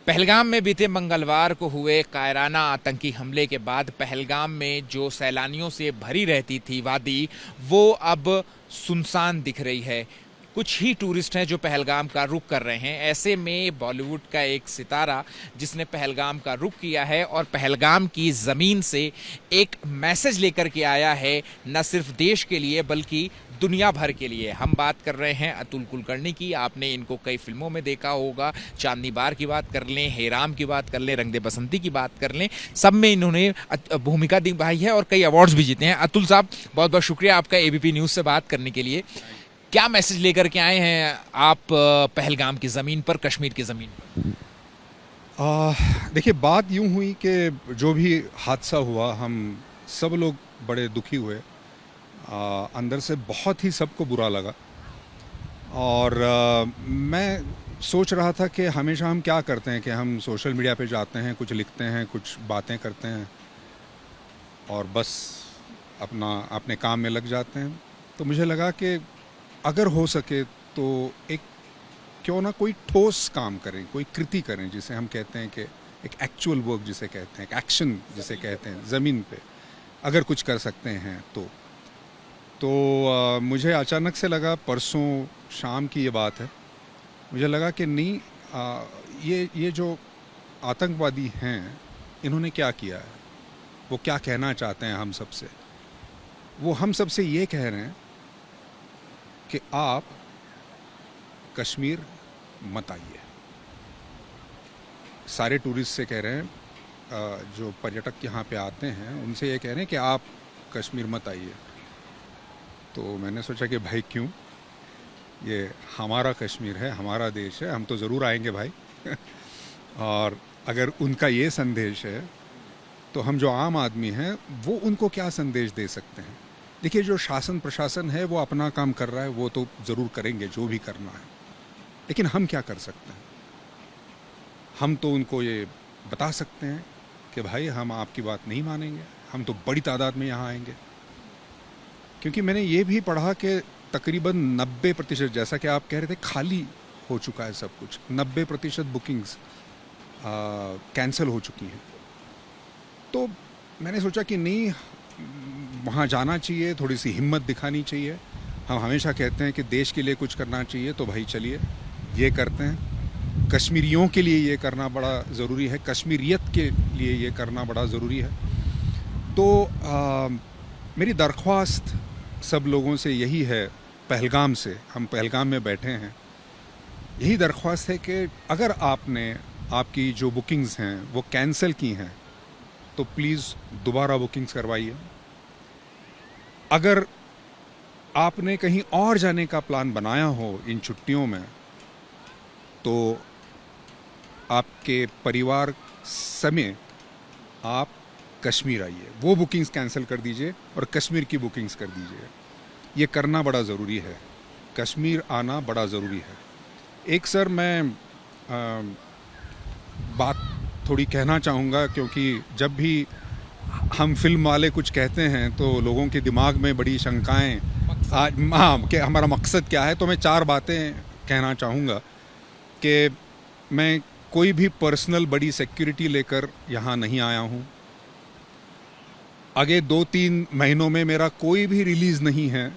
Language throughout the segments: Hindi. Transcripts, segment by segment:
पहलगाम में बीते मंगलवार को हुए कायराना आतंकी हमले के बाद पहलगाम में जो सैलानियों से भरी रहती थी वादी, वो अब सुनसान दिख रही है। कुछ ही टूरिस्ट हैं जो पहलगाम का रुख कर रहे हैं। ऐसे में बॉलीवुड का एक सितारा जिसने पहलगाम का रुख किया है और पहलगाम की ज़मीन से एक मैसेज लेकर के आया है, न सिर्फ देश के लिए बल्कि दुनिया भर के लिए। हम बात कर रहे हैं अतुल कुलकर्णी की। आपने इनको कई फिल्मों में देखा होगा। चांदनी बार की बात कर लें, हेराम की बात कर लें, रंग दे बसंती की बात कर लें, सब में इन्होंने भूमिका निभाई है और कई अवार्ड्स भी जीते हैं। अतुल साहब, बहुत बहुत शुक्रिया आपका एबीपी न्यूज़ से बात करने के लिए। क्या मैसेज लेकर के आए हैं आप पहलगाम की ज़मीन पर, कश्मीर की ज़मीन पर? देखिए, बात यूं हुई कि जो भी हादसा हुआ हम सब लोग बड़े दुखी हुए। अंदर से बहुत ही सबको बुरा लगा। और मैं सोच रहा था कि हमेशा हम क्या करते हैं कि हम सोशल मीडिया पे जाते हैं, कुछ लिखते हैं, कुछ बातें करते हैं और बस अपने काम में लग जाते हैं। तो मुझे लगा कि अगर हो सके तो क्यों ना कोई ठोस काम करें, कोई कृति करें, जिसे हम कहते हैं कि एक एक्चुअल वर्क जिसे कहते हैं, एक एक्शन जिसे कहते हैं, ज़मीन पे अगर कुछ कर सकते हैं तो मुझे अचानक से लगा, परसों शाम की ये बात है, मुझे लगा कि नहीं, ये जो आतंकवादी हैं इन्होंने क्या किया है, वो क्या कहना चाहते हैं हम सबसे। वो हम सबसे ये कह रहे हैं कि आप कश्मीर मत आइए। सारे टूरिस्ट से कह रहे हैं, जो पर्यटक यहाँ पे आते हैं उनसे ये कह रहे हैं कि आप कश्मीर मत आइए। तो मैंने सोचा कि भाई क्यों, ये हमारा कश्मीर है, हमारा देश है, हम तो ज़रूर आएंगे भाई। और अगर उनका ये संदेश है तो हम जो आम आदमी हैं वो उनको क्या संदेश दे सकते हैं। देखिए, जो शासन प्रशासन है वो अपना काम कर रहा है, वो तो ज़रूर करेंगे जो भी करना है, लेकिन हम क्या कर सकते हैं। हम तो उनको ये बता सकते हैं कि भाई हम आपकी बात नहीं मानेंगे, हम तो बड़ी तादाद में यहाँ आएंगे। क्योंकि मैंने ये भी पढ़ा कि तकरीबन 90%, जैसा कि आप कह रहे थे, खाली हो चुका है सब कुछ। 90% बुकिंग्स कैंसिल हो चुकी हैं। तो मैंने सोचा कि नहीं, वहाँ जाना चाहिए, थोड़ी सी हिम्मत दिखानी चाहिए। हम हमेशा कहते हैं कि देश के लिए कुछ करना चाहिए, तो भाई चलिए ये करते हैं। कश्मीरियों के लिए ये करना बड़ा ज़रूरी है, कश्मीरियत के लिए ये करना बड़ा ज़रूरी है। तो मेरी दरख्वास्त सब लोगों से यही है, पहलगाम से, हम पहलगाम में बैठे हैं, यही दरख्वास्त है कि अगर आपकी जो बुकिंग्स हैं वो कैंसिल की हैं तो प्लीज़ दोबारा बुकिंग्स करवाइए। अगर आपने कहीं और जाने का प्लान बनाया हो इन छुट्टियों में तो आपके परिवार समेत आप कश्मीर आइए, वो बुकिंग्स कैंसिल कर दीजिए और कश्मीर की बुकिंग्स कर दीजिए। ये करना बड़ा ज़रूरी है, कश्मीर आना बड़ा ज़रूरी है। एक सर, मैं बात थोड़ी कहना चाहूँगा, क्योंकि जब भी हम फिल्म वाले कुछ कहते हैं तो लोगों के दिमाग में बड़ी शंकाएं, हाँ, कि हमारा मकसद क्या है। तो मैं 4 बातें कहना चाहूँगा कि मैं कोई भी पर्सनल बड़ी सिक्योरिटी लेकर यहाँ नहीं आया हूँ। आगे 2-3 महीनों में मेरा कोई भी रिलीज़ नहीं है,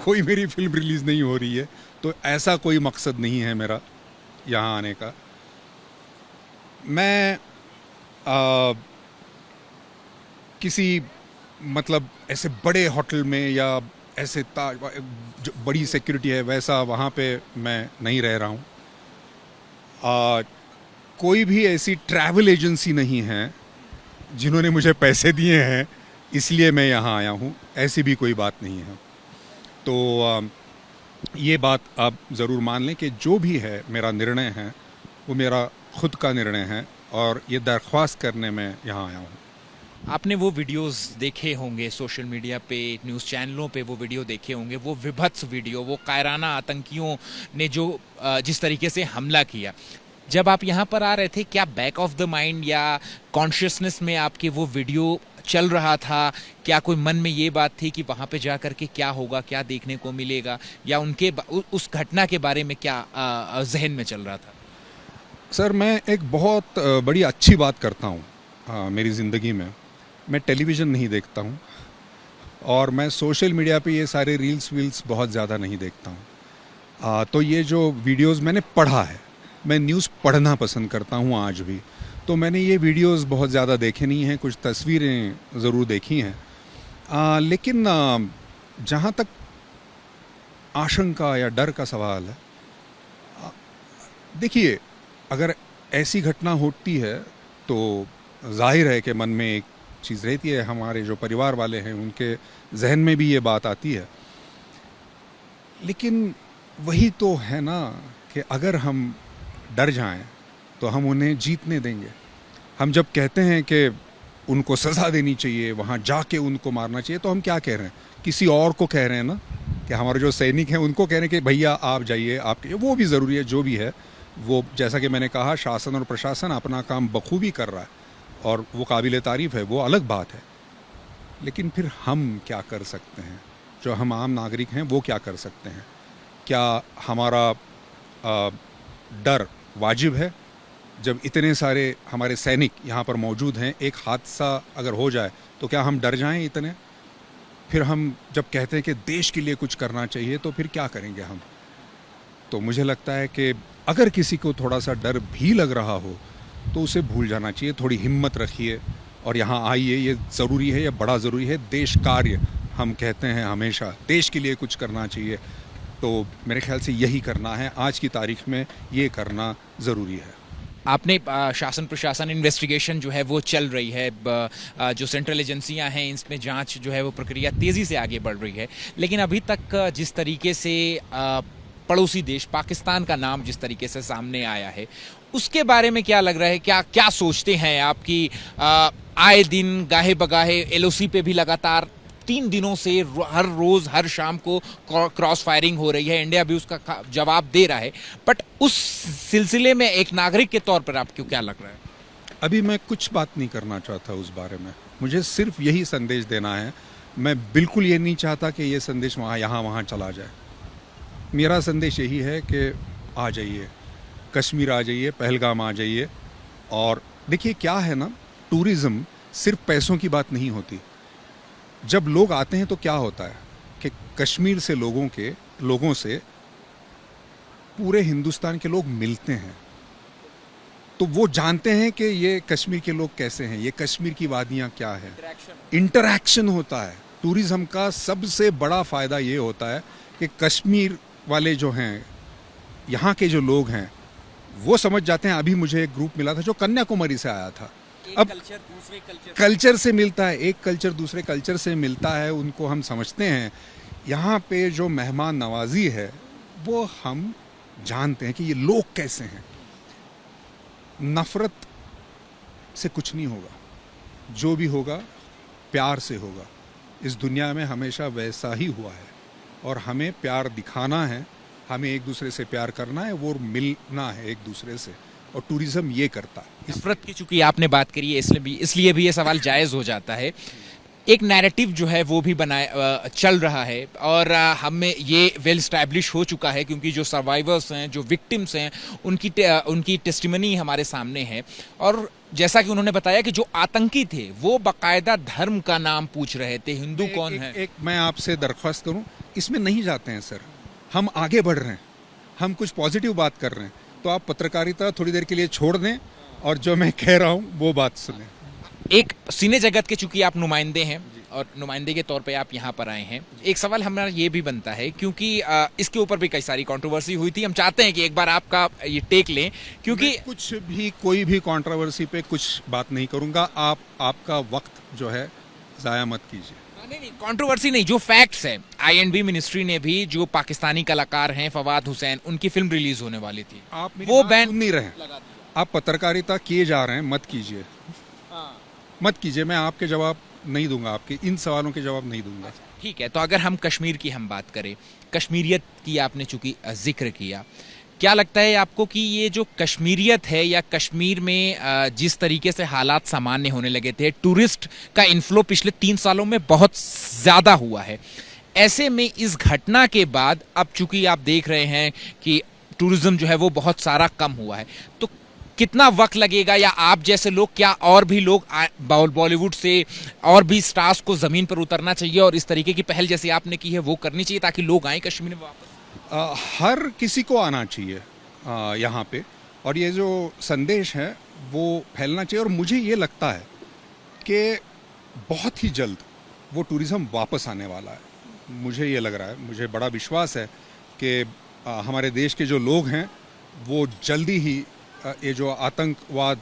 कोई मेरी फिल्म रिलीज़ नहीं हो रही है, तो ऐसा कोई मकसद नहीं है मेरा यहाँ आने का। मैं किसी मतलब ऐसे बड़े होटल में या ऐसे जो बड़ी सिक्योरिटी है वैसा वहाँ पे मैं नहीं रह रहा हूँ। कोई भी ऐसी ट्रैवल एजेंसी नहीं है जिन्होंने मुझे पैसे दिए हैं इसलिए मैं यहाँ आया हूँ, ऐसी भी कोई बात नहीं है। तो ये बात आप ज़रूर मान लें कि जो भी है मेरा निर्णय है वो मेरा खुद का निर्णय है और ये दरख्वास्त करने में यहाँ आया हूँ। आपने वो वीडियोस देखे होंगे सोशल मीडिया पे, न्यूज़ चैनलों पे वो वीडियो देखे होंगे, वो विभत्स वीडियो, वो कायराना आतंकियों ने जो जिस तरीके से हमला किया। जब आप यहाँ पर आ रहे थे, क्या बैक ऑफ द माइंड या कॉन्शियसनेस में आपके वो वीडियो चल रहा था? क्या कोई मन में ये बात थी कि वहाँ पे जा कर के क्या होगा, क्या देखने को मिलेगा, या उस घटना के बारे में क्या जहन में चल रहा था? सर मैं एक बहुत बड़ी अच्छी बात करता हूँ मेरी ज़िंदगी में। मैं टेलीविज़न नहीं देखता हूँ और मैं सोशल मीडिया पे ये सारे रील्स वील्स बहुत ज़्यादा नहीं देखता हूँ। तो ये जो वीडियोस मैंने पढ़ा है, मैं न्यूज़ पढ़ना पसंद करता हूँ आज भी। तो मैंने ये वीडियोस बहुत ज़्यादा देखे नहीं हैं, कुछ तस्वीरें ज़रूर देखी हैं। लेकिन जहाँ तक आशंका या डर का सवाल है, देखिए अगर ऐसी घटना होती है तो जाहिर है कि मन में एक चीज़ रहती है, हमारे जो परिवार वाले हैं उनके जहन में भी ये बात आती है। लेकिन वही तो है ना कि अगर हम डर जाएं तो हम उन्हें जीतने देंगे। हम जब कहते हैं कि उनको सज़ा देनी चाहिए, वहाँ जाके उनको मारना चाहिए, तो हम क्या कह रहे हैं? किसी और को कह रहे हैं ना, कि हमारे जो सैनिक हैं उनको कह रहे हैं कि भैया आप जाइए, आपके वो भी ज़रूरी है। जो भी है वो, जैसा कि मैंने कहा, शासन और प्रशासन अपना काम बखूबी कर रहा है और वो काबिल तारीफ़ है, वो अलग बात है। लेकिन फिर हम क्या कर सकते हैं? जो हम आम नागरिक हैं वो क्या कर सकते हैं? क्या हमारा डर वाजिब है? जब इतने सारे हमारे सैनिक यहाँ पर मौजूद हैं, एक हादसा अगर हो जाए तो क्या हम डर जाएं इतने? फिर हम जब कहते हैं कि देश के लिए कुछ करना चाहिए तो फिर क्या करेंगे हम? तो मुझे लगता है कि अगर किसी को थोड़ा सा डर भी लग रहा हो तो उसे भूल जाना चाहिए। थोड़ी हिम्मत रखिए और यहाँ आइए। ये ज़रूरी है, ये बड़ा ज़रूरी है। देश कार्य हम कहते हैं हमेशा, देश के लिए कुछ करना चाहिए। तो मेरे ख्याल से यही करना है, आज की तारीख में ये करना ज़रूरी है। आपने शासन प्रशासन इन्वेस्टिगेशन जो है वो चल रही है, जो सेंट्रल एजेंसियां हैं इसमें जांच जो है वो प्रक्रिया तेज़ी से आगे बढ़ रही है। लेकिन अभी तक जिस तरीके से पड़ोसी देश पाकिस्तान का नाम जिस तरीके से सामने आया है, उसके बारे में क्या लग रहा है? क्या क्या सोचते हैं आपकी? आए दिन गाहे बगाहे एलओसी पे भी लगातार 3 दिनों से हर रोज हर शाम को क्रॉस फायरिंग हो रही है। इंडिया भी उसका जवाब दे रहा है, बट उस सिलसिले में एक नागरिक के तौर पर आपको क्या लग रहा है? अभी मैं कुछ बात नहीं करना चाहता उस बारे में। मुझे सिर्फ यही संदेश देना है। मैं बिल्कुल ये नहीं चाहता कि ये संदेश यहाँ वहाँ चला जाए। मेरा संदेश यही है कि आ जाइए, कश्मीर आ जाइए, पहलगाम आ जाइए। और देखिए क्या है ना, टूरिज़्म सिर्फ पैसों की बात नहीं होती। जब लोग आते हैं तो क्या होता है कि कश्मीर से लोगों से पूरे हिंदुस्तान के लोग मिलते हैं, तो वो जानते हैं कि ये कश्मीर के लोग कैसे हैं, ये कश्मीर की वादियाँ क्या है। इंटरैक्शन होता है। टूरिज़्म का सबसे बड़ा फ़ायदा ये होता है कि कश्मीर वाले जो हैं, यहाँ के जो लोग हैं, वो समझ जाते हैं। अभी मुझे एक ग्रुप मिला था जो कन्याकुमारी से आया था। अब कल्चर से मिलता है, एक कल्चर दूसरे कल्चर से मिलता है, उनको हम समझते हैं। यहाँ पे जो मेहमान नवाजी है वो हम जानते हैं कि ये लोग कैसे हैं। नफ़रत से कुछ नहीं होगा, जो भी होगा प्यार से होगा। इस दुनिया में हमेशा वैसा ही हुआ है और हमें प्यार दिखाना है, हमें एक दूसरे से प्यार करना है, वो मिलना है एक दूसरे से, और टूरिज्म ये करता है। नफरत की चूंकि आपने बात करी है, इसलिए भी ये सवाल जायज़ हो जाता है। एक नैरेटिव जो है वो भी चल रहा है और हमें ये वेल स्टैब्लिश हो चुका है, क्योंकि जो सर्वाइवर्स हैं, जो विक्टिम्स हैं, उनकी टेस्टिमनी हमारे सामने है। और जैसा कि उन्होंने बताया कि जो आतंकी थे वो बाकायदा धर्म का नाम पूछ रहे थे, हिंदू कौन है। एक मैं आपसे दरख्वास्त करूं, इसमें नहीं जाते हैं सर। हम आगे बढ़ रहे हैं, हम कुछ पॉजिटिव बात कर रहे हैं, तो आप पत्रकारिता थोड़ी देर के लिए छोड़ दें और जो मैं कह रहा हूं वो बात सुनें। एक सिने जगत के चूंकि आप नुमाइंदे हैं और नुमाइंदे के तौर पे आप यहाँ पर आए हैं, एक सवाल हमारा ये भी बनता है, क्योंकि इसके ऊपर भी कई सारी कंट्रोवर्सी हुई थी। हम चाहते हैं कि एक बार आपका ये टेक लें, क्योंकि कोई भी कंट्रोवर्सी पे कुछ बात नहीं करूंगा। आपका वक्त जो है ज़ाया मत कीजिए। नहीं, कंट्रोवर्सी नहीं, जो फैक्ट्स है। आईएनबी मिनिस्ट्री ने भी जो पाकिस्तानी कलाकार हैं फवाद हुसैन, उनकी फिल्म रिलीज होने वाली थी, आप वो बैन नहीं रहे। आप पत्रकारिता किए जा रहे हैं, मत कीजिए, मत कीजिए। मैं आपके जवाब नहीं दूंगा, आपके इन सवालों के जवाब नहीं दूंगा। ठीक है, तो अगर हम कश्मीर की हम बात करें, कश्मीरियत की आपने चूंकि जिक्र किया, क्या लगता है आपको कि ये जो कश्मीरियत है या कश्मीर में जिस तरीके से हालात सामान्य होने लगे थे, टूरिस्ट का इन्फ्लो पिछले 3 सालों में बहुत ज़्यादा हुआ है, ऐसे में इस घटना के बाद अब चूंकि आप देख रहे हैं कि टूरिज्म जो है वो बहुत सारा कम हुआ है, तो कितना वक्त लगेगा, या आप जैसे लोग, क्या और भी लोग बॉलीवुड से और भी स्टार्स को जमीन पर उतरना चाहिए और इस तरीके की पहल जैसे आपने की है वो करनी चाहिए ताकि लोग आए कश्मीर में वापस? हर किसी को आना चाहिए यहाँ पे, और ये जो संदेश है वो फैलना चाहिए। और मुझे ये लगता है कि बहुत ही जल्द वो टूरिज़्म वापस आने वाला है। मुझे ये लग रहा है, मुझे बड़ा विश्वास है कि हमारे देश के जो लोग हैं वो जल्दी ही ये जो आतंकवाद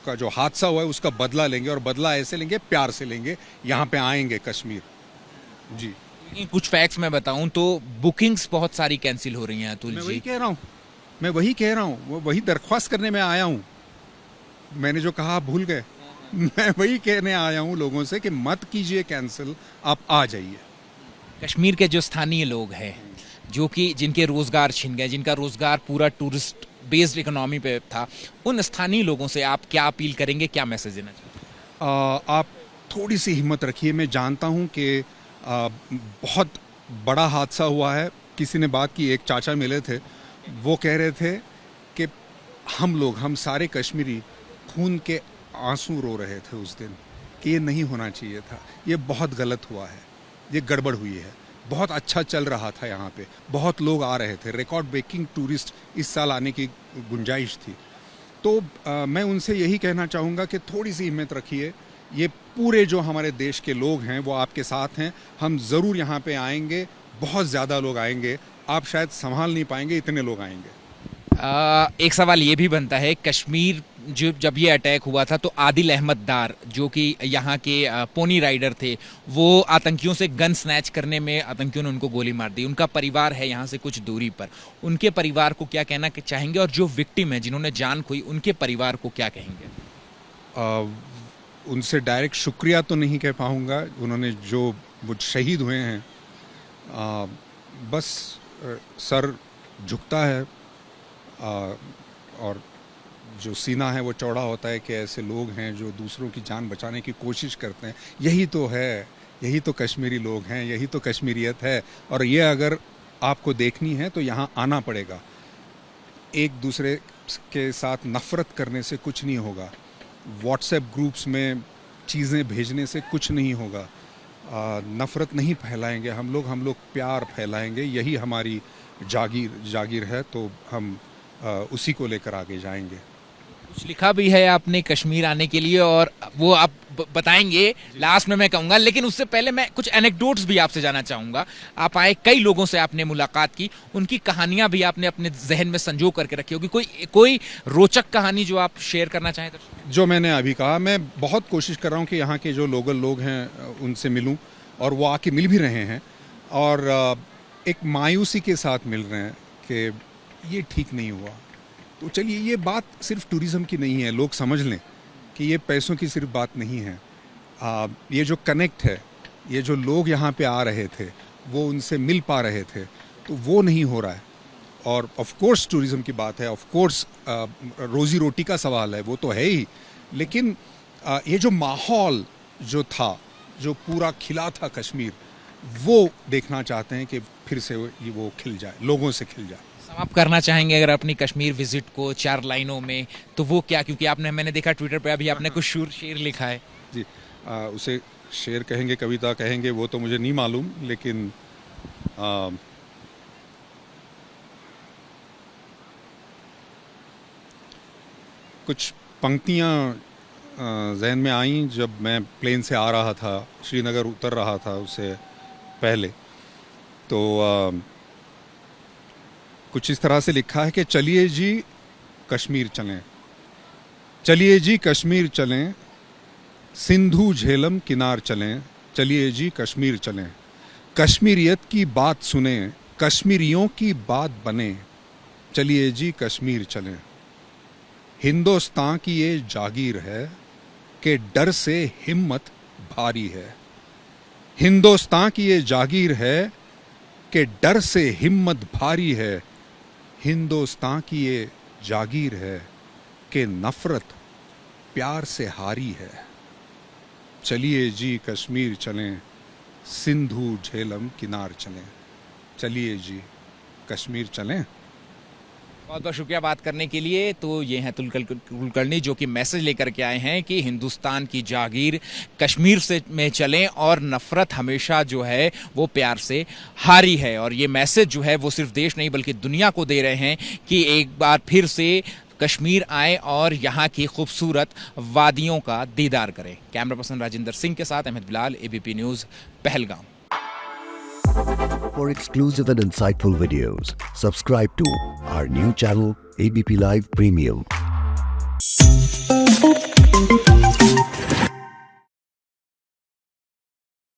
का जो हादसा हुआ है उसका बदला लेंगे, और बदला ऐसे लेंगे, प्यार से लेंगे, यहाँ पे आएंगे कश्मीर। जी, लेकिन कुछ फैक्ट्स मैं बताऊं तो बुकिंग्स बहुत सारी कैंसिल हो रही हैं अतुल मैं जी। वही कह रहा हूँ, मैं वही कह रहा हूँ, वो वही दरख्वास्त करने में आया हूँ। मैंने जो कहा आप भूल गए। मैं वही कहने आया हूँ लोगों से कि मत कीजिए कैंसिल, आप आ जाइए। कश्मीर के जो स्थानीय लोग हैं, जो कि जिनके रोजगार छिन गए, जिनका रोजगार पूरा टूरिस्ट बेस्ड इकोनॉमी पे था, उन स्थानीय लोगों से आप क्या अपील करेंगे, क्या मैसेज देना चाहिए? आप थोड़ी सी हिम्मत रखिए। मैं जानता हूँ कि बहुत बड़ा हादसा हुआ है। किसी ने बात की, एक चाचा मिले थे, वो कह रहे थे कि हम सारे कश्मीरी खून के आंसू रो रहे थे उस दिन, कि ये नहीं होना चाहिए था, ये बहुत गलत हुआ है, ये गड़बड़ हुई है। बहुत अच्छा चल रहा था यहाँ पे, बहुत लोग आ रहे थे, रिकॉर्ड ब्रेकिंग टूरिस्ट इस साल आने की गुंजाइश थी। तो मैं उनसे यही कहना चाहूँगा कि थोड़ी सी हिम्मत रखिए। ये पूरे जो हमारे देश के लोग हैं वो आपके साथ हैं। हम ज़रूर यहाँ पे आएंगे, बहुत ज़्यादा लोग आएंगे, आप शायद संभाल नहीं पाएंगे, इतने लोग आएंगे। एक सवाल ये भी बनता है, कश्मीर जब ये अटैक हुआ था तो आदिल अहमद दार जो कि यहाँ के पोनी राइडर थे, वो आतंकियों से गन स्नैच करने में आतंकियों ने उनको गोली मार दी। उनका परिवार है यहाँ से कुछ दूरी पर, उनके परिवार को क्या कहना चाहेंगे, और जो विक्टिम है जिन्होंने जान खोई उनके परिवार को क्या कहेंगे? उनसे डायरेक्ट शुक्रिया तो नहीं कह पाऊँगा, उन्होंने जो वो शहीद हुए हैं, बस सर झुकता है, और जो सीना है वो चौड़ा होता है कि ऐसे लोग हैं जो दूसरों की जान बचाने की कोशिश करते हैं। यही तो है, यही तो कश्मीरी लोग हैं, यही तो कश्मीरियत है। और ये अगर आपको देखनी है तो यहाँ आना पड़ेगा। एक दूसरे के साथ नफ़रत करने से कुछ नहीं होगा, व्हाट्सएप ग्रुप्स में चीज़ें भेजने से कुछ नहीं होगा। नफ़रत नहीं फैलाएंगे हम लोग प्यार फैलाएंगे। यही हमारी जागीर है, तो हम उसी को लेकर आगे जाएंगे। कुछ लिखा भी है आपने कश्मीर आने के लिए, और वो आप बताएंगे लास्ट में मैं कहूंगा, लेकिन उससे पहले मैं कुछ एनेक्डोट्स भी आपसे जानना चाहूंगा। आप आए, कई लोगों से आपने मुलाकात की, उनकी कहानियां भी आपने अपने जहन में संजो करके रखी होगी। कोई रोचक कहानी जो आप शेयर करना चाहें? जो मैंने अभी कहा, मैं बहुत कोशिश कर रहा हूँ कि यहाँ के जो लोकल लोग हैं उनसे मिलूँ, और वो आके मिल भी रहे हैं, और एक मायूसी के साथ मिल रहे हैं कि ये ठीक नहीं हुआ। तो चलिए, ये बात सिर्फ टूरिज़्म की नहीं है, लोग समझ लें कि ये पैसों की सिर्फ बात नहीं है। ये जो कनेक्ट है, ये जो लोग यहाँ पे आ रहे थे, वो उनसे मिल पा रहे थे, तो वो नहीं हो रहा है। और ऑफ कोर्स टूरिज़्म की बात है, ऑफ कोर्स रोज़ी रोटी का सवाल है, वो तो है ही, लेकिन ये जो माहौल जो था, जो पूरा खिला था कश्मीर, वो देखना चाहते हैं कि फिर से वो खिल जाए, लोगों से खिल जाए। आप करना चाहेंगे अगर अपनी कश्मीर विजिट को 4 लाइनों में, तो वो क्या? क्योंकि मैंने देखा ट्विटर पे अभी आपने कुछ शेर लिखा है। जी, उसे शेर कहेंगे, कविता कहेंगे, वो तो मुझे नहीं मालूम, लेकिन कुछ पंक्तियाँ जहन में आईं जब मैं प्लेन से आ रहा था, श्रीनगर उतर रहा था उससे पहले। तो कुछ इस तरह से लिखा है कि चलिए जी कश्मीर चलें, चलिए जी कश्मीर चलें, सिंधु झेलम किनार चलें, चलिए जी कश्मीर चलें, कश्मीरियत की बात सुने, कश्मीरियों की बात बने, चलिए जी कश्मीर चलें। हिंदुस्तान की ये जागीर है कि डर से हिम्मत भारी है। हिंदुस्तान की ये जागीर है कि डर से हिम्मत भारी है। हिंदुस्तान की ये जागीर है कि नफरत प्यार से हारी है। चलिए जी कश्मीर चलें, सिंधु झेलम किनार चलें, चलिए जी कश्मीर चलें। बहुत बहुत शुक्रिया बात करने के लिए। तो ये हैं तुलकल कुलकर्णी जो कि मैसेज लेकर के आए हैं कि हिंदुस्तान की जागीर कश्मीर से में चलें और नफरत हमेशा जो है वो प्यार से हारी है। और ये मैसेज जो है वो सिर्फ देश नहीं बल्कि दुनिया को दे रहे हैं कि एक बार फिर से कश्मीर आए और यहाँ की खूबसूरत वादियों का दीदार करें। कैमरा पर्सन राजिंदर सिंह के साथ Ahmed Bilal, ABP news, Pahalgam. For exclusive and insightful videos, subscribe to our new channel ABP Live Premium.